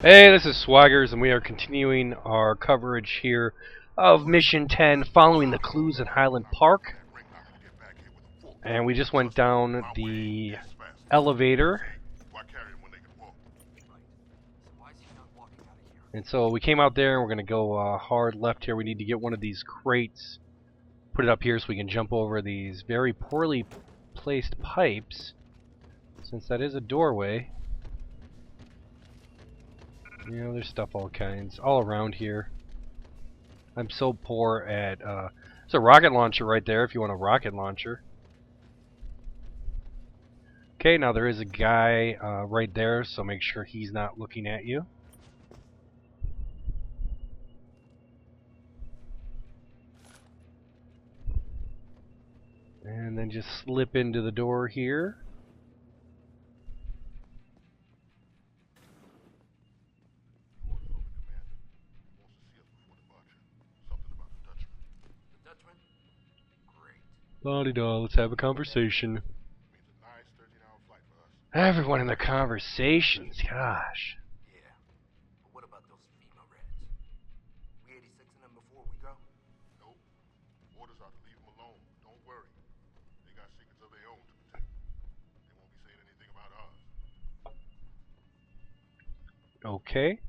Hey, this is Swaggers, and we are continuing our coverage here of Mission 10, following the clues in Highland Park. And we just went down the elevator. And so we came out there, and we're going to go hard left here. We need to get one of these crates, put it up here so we can jump over these very poorly placed pipes, since that is a doorway. You know, there's stuff all kinds, all around here. I'm so poor at, there's a rocket launcher right there if you want a rocket launcher. Okay, now there is a guy right there, so make sure he's not looking at you. And then just slip into the door here. La-di-da, let's have a conversation. Everyone in their conversations, gosh. Yeah, but what about those FEMA rats? We 86 in them before we go? Nope. Orders are to leave them alone. Don't worry. They got secrets of their own to protect. They won't be saying anything about ours. Okay.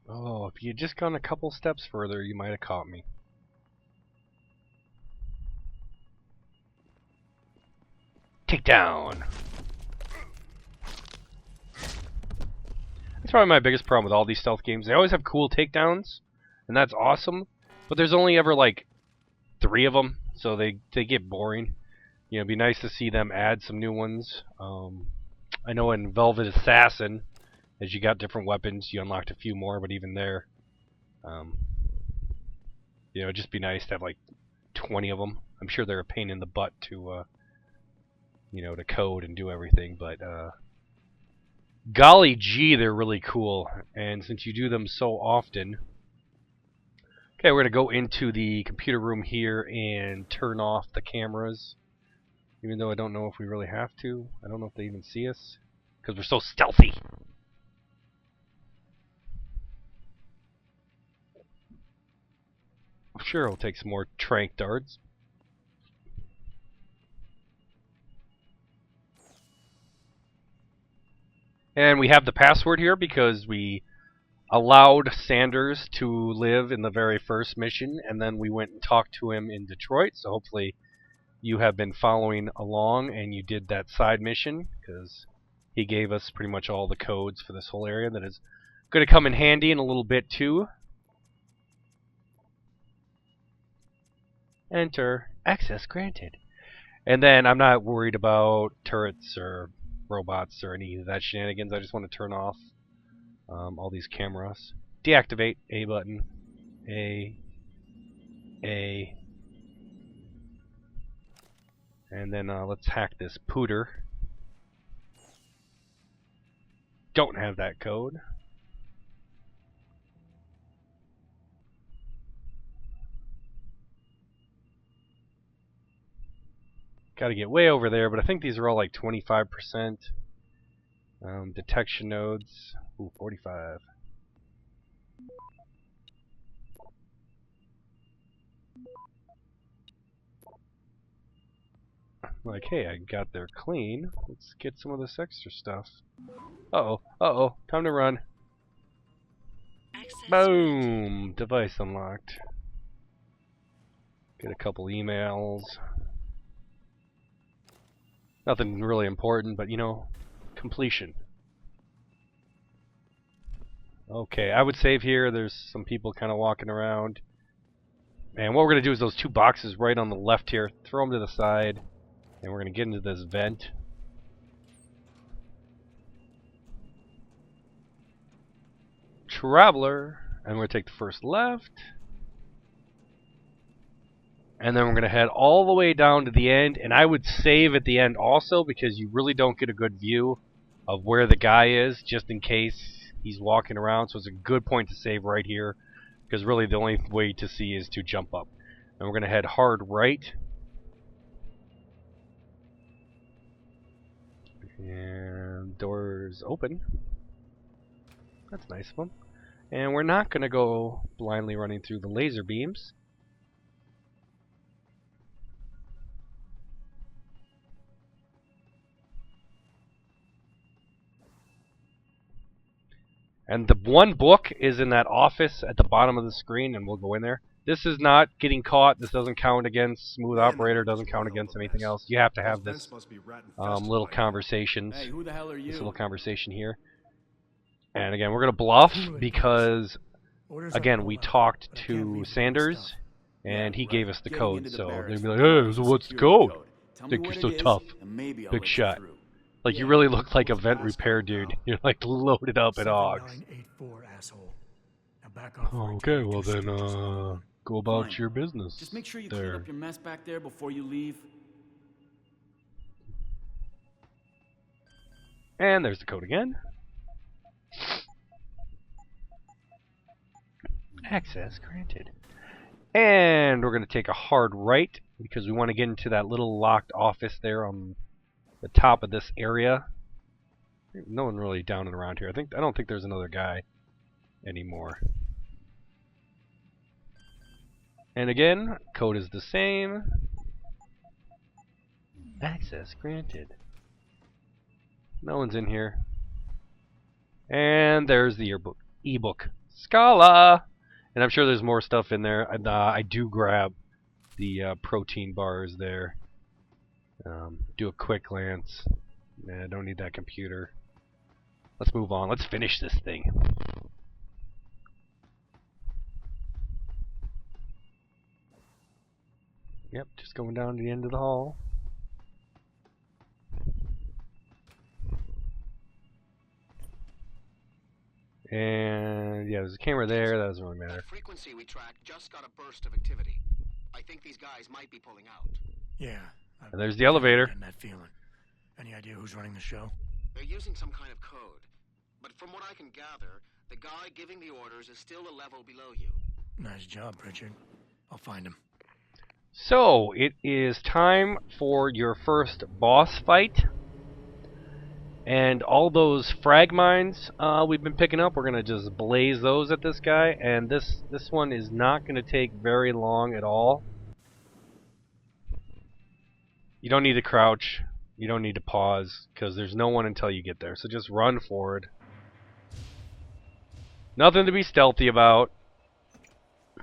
Oh, if you had just gone a couple steps further, you might have caught me. Takedown! That's probably my biggest problem with all these stealth games. They always have cool takedowns, and that's awesome, but there's only ever like 3 of them, so they get boring. You know, it'd be nice to see them add some new ones. I know in Velvet Assassin, as you got different weapons, you unlocked a few more, but even there, you know, it'd just be nice to have like 20 of them. I'm sure they're a pain in the butt to, you know, to code and do everything, but golly gee, they're really cool. And since you do them so often, okay, we're gonna go into the computer room here and turn off the cameras. Even though I don't know if we really have to. I don't know if they even see us because we're so stealthy. I'm sure it'll take some more trank darts. And we have the password here because we allowed Sanders to live in the very first mission, and then we went and talked to him in Detroit, so hopefully you have been following along and you did that side mission, because he gave us pretty much all the codes for this whole area that is going to come in handy in a little bit too. Enter. Access granted. And then I'm not worried about turrets or robots or any of that shenanigans. I just want to turn off all these cameras. Deactivate. A button. A. And then let's hack this pooter. Don't have that code. Got to get way over there, but I think these are all like 25%. Detection nodes. Ooh, 45. Like, hey, I got there clean. Let's get some of this extra stuff. Uh-oh, uh-oh, time to run. Boom! Device unlocked. Get a couple emails. Nothing really important, but you know, completion. Okay, I would save here. There's some people kind of walking around. And what we're going to do is those 2 boxes right on the left here, throw them to the side. And we're going to get into this vent. Traveler. And we're going to take the first left. And then we're going to head all the way down to the end. And I would save at the end also, because you really don't get a good view of where the guy is, just in case he's walking around. So it's a good point to save right here. because really the only way to see is to jump up. And we're going to head hard right. And doors open. That's nice of them. And we're not going to go blindly running through the laser beams. And the one book is in that office at the bottom of the screen, and we'll go in there. This is not getting caught. This doesn't count against Smooth Operator. Doesn't count against anything else. You have to have this little conversations. Hey, who the hell are you? This little conversation here. And again, we're going to bluff because, again, we talked to Sanders, and he gave us the code. So they're going to be like, hey, so what's the code? Think you're so tough. Big shot. Like, you really look like a vent repair dude. You're, like, loaded up at Augs. 7984, asshole. Now back off Oh, okay, well then, go about Fine. your business. Just make sure you there. clean up your mess back there before you leave. And there's the code again. Access granted. And we're going to take a hard right because we want to get into that little locked office there on the top of this area. No one really down and around here. I don't think there's another guy anymore. And again, code is the same. Access granted. No one's in here. And there's the ebook. Scala! And I'm sure there's more stuff in there. I do grab the protein bars there. Do a quick glance. Nah, I don't need that computer. Let's move on. Let's finish this thing. Yep, just going down to the end of the hall. And yeah, there's a camera there. That doesn't really matter. That frequency we tracked just got a burst of activity. I think these guys might be pulling out. Yeah. And there's the elevator. Getting that feeling. Any idea who's running the show? They're using some kind of code. But from what I can gather, the guy giving the orders is still a level below you. Nice job, Pritchard. I'll find him. So, it is time for your first boss fight. And all those frag mines we've been picking up, we're going to just blaze those at this guy. And this one is not going to take very long at all. You don't need to crouch. You don't need to pause, because there's no one until you get there. So just run forward. Nothing to be stealthy about.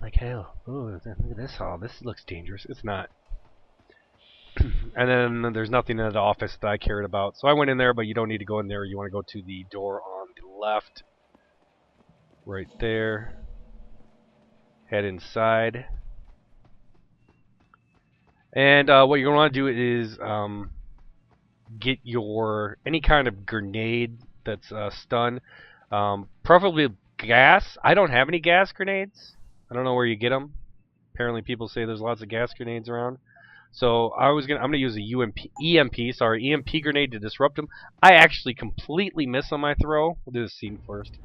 Like, hell, ooh, look at this hall. This looks dangerous. It's not. And then there's nothing in the office that I cared about. So I went in there, but you don't need to go in there. You want to go to the door on the left. Right there. Head inside. And what you're going to want to do is get your any kind of grenade that's stun. Preferably gas. I don't have any gas grenades. I don't know where you get them. Apparently people say there's lots of gas grenades around. So I'm gonna use a EMP grenade to disrupt them. I actually completely miss on my throw. We'll do this scene first.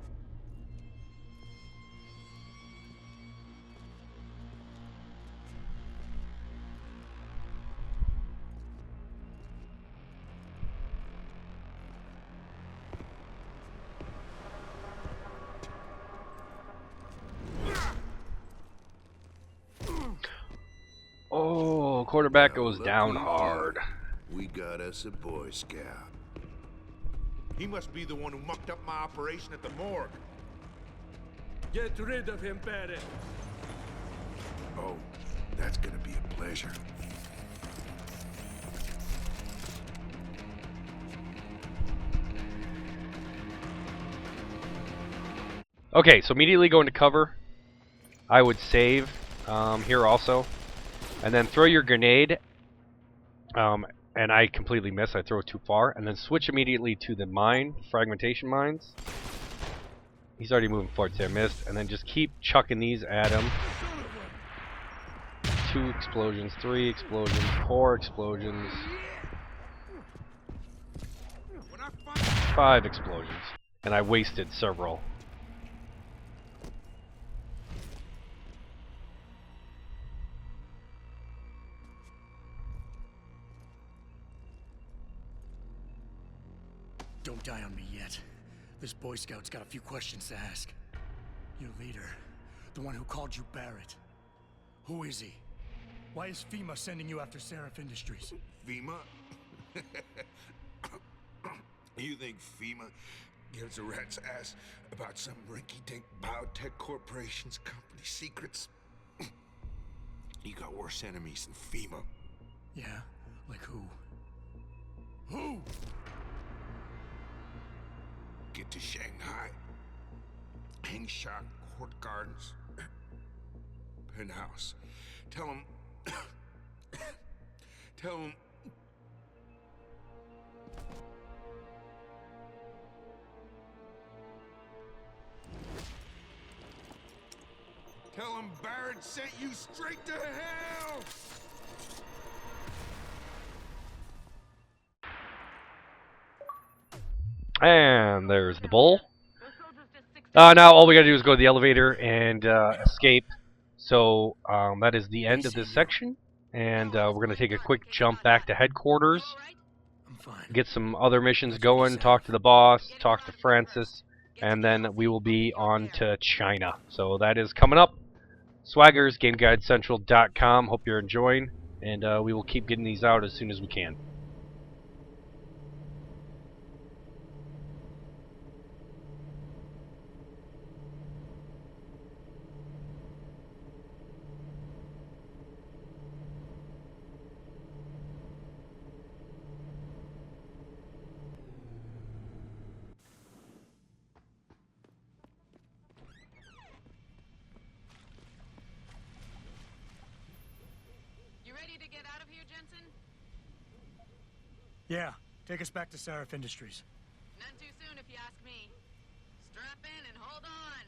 Oh, quarterback goes down hard. We got us a Boy Scout. He must be the one who mucked up my operation at the morgue. Get rid of him, Barrett. Oh, that's gonna be a pleasure. Okay, so immediately go into cover. I would save here also. And then throw your grenade. And I completely miss. I throw it too far. And then switch immediately to the mine, fragmentation mines. He's already moving forward, so I missed. And then just keep chucking these at him. 2 explosions, 3 explosions, 4 explosions. 5 explosions. And I wasted several. Don't die on me yet. This Boy Scout's got a few questions to ask. Your leader, the one who called you Barrett. Who is he? Why is FEMA sending you after Seraph Industries? FEMA? You think FEMA gives a rat's ass about some rinky-dink biotech corporation's company secrets? You got worse enemies than FEMA. Yeah? Like who? Who? Get to Shanghai. Hang Shot Court Gardens. Penthouse. Tell him... Tell him... Tell him Barrett sent you straight to hell! And there's the bull. Now all we gotta do is go to the elevator and escape. So that is the end of this section. And we're gonna take a quick jump back to headquarters. I'm fine. Get some other missions going, talk to the boss, talk to Francis, and then we will be on to China. So that is coming up. Swaggers, GameGuideCentral.com. Hope you're enjoying, and we will keep getting these out as soon as we can. You ready to get out of here, Jensen? Yeah, take us back to Seraph Industries. None too soon if you ask me. Strap in and hold on.